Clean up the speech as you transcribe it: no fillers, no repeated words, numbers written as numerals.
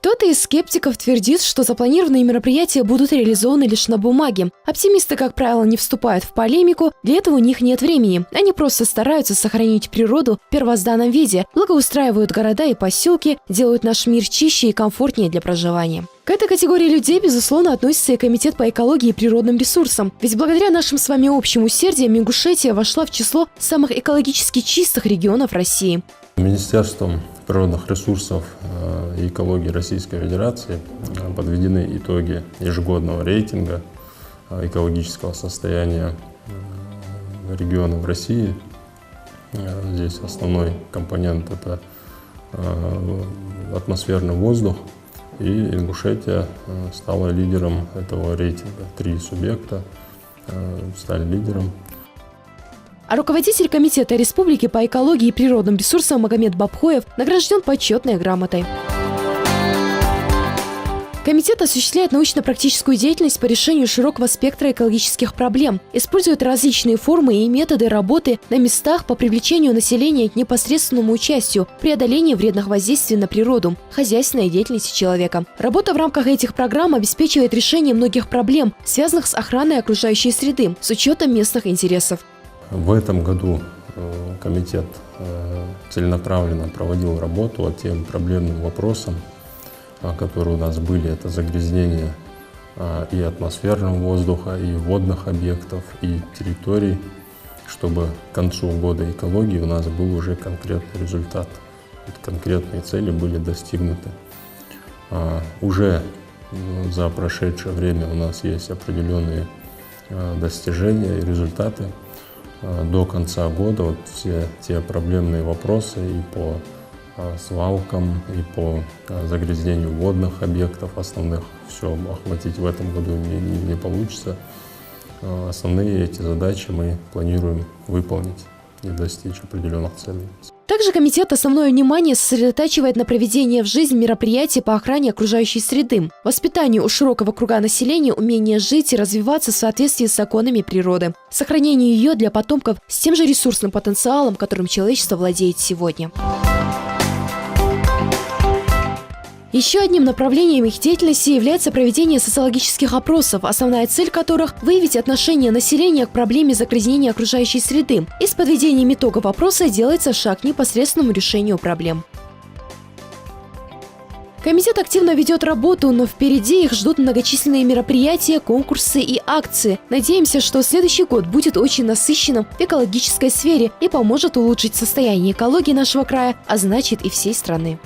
Кто-то из скептиков твердит, что запланированные мероприятия будут реализованы лишь на бумаге. Оптимисты, как правило, не вступают в полемику, для этого у них нет времени. Они просто стараются сохранить природу в первозданном виде, благоустраивают города и поселки, делают наш мир чище и комфортнее для проживания. К этой категории людей, безусловно, относится и Комитет по экологии и природным ресурсам. Ведь благодаря нашим с вами общим усердиям Ингушетия вошла в число самых экологически чистых регионов России. Министерством природных ресурсов и экологии Российской Федерации подведены итоги ежегодного рейтинга экологического состояния регионов России. Здесь основной компонент – это атмосферный воздух, и Ингушетия стала лидером этого рейтинга. 3 субъекта стали лидером. А руководитель Комитета Республики по экологии и природным ресурсам Магомед Бабхоев награжден почетной грамотой. Комитет осуществляет научно-практическую деятельность по решению широкого спектра экологических проблем, использует различные формы и методы работы на местах по привлечению населения к непосредственному участию, преодолению вредных воздействий на природу, хозяйственной деятельности человека. Работа в рамках этих программ обеспечивает решение многих проблем, связанных с охраной окружающей среды, с учетом местных интересов. В этом году комитет целенаправленно проводил работу по тем проблемным вопросам, которые у нас были. Это загрязнение и атмосферного воздуха, и водных объектов, и территорий, чтобы к концу года экологии у нас был уже конкретный результат. Конкретные цели были достигнуты. Уже за прошедшее время у нас есть определенные достижения и результаты. До конца года все те проблемные вопросы и по свалкам, и по загрязнению водных объектов основных, все охватить в этом году не получится. Основные эти задачи мы планируем выполнить и достичь определенных целей. Также комитет основное внимание сосредотачивает на проведении в жизнь мероприятий по охране окружающей среды, воспитанию у широкого круга населения умения жить и развиваться в соответствии с законами природы, сохранению ее для потомков с тем же ресурсным потенциалом, которым человечество владеет сегодня. Еще одним направлением их деятельности является проведение социологических опросов, основная цель которых – выявить отношение населения к проблеме загрязнения окружающей среды. И с подведением итогов опроса делается шаг к непосредственному решению проблем. Комитет активно ведет работу, но впереди их ждут многочисленные мероприятия, конкурсы и акции. Надеемся, что следующий год будет очень насыщенным в экологической сфере и поможет улучшить состояние экологии нашего края, а значит и всей страны.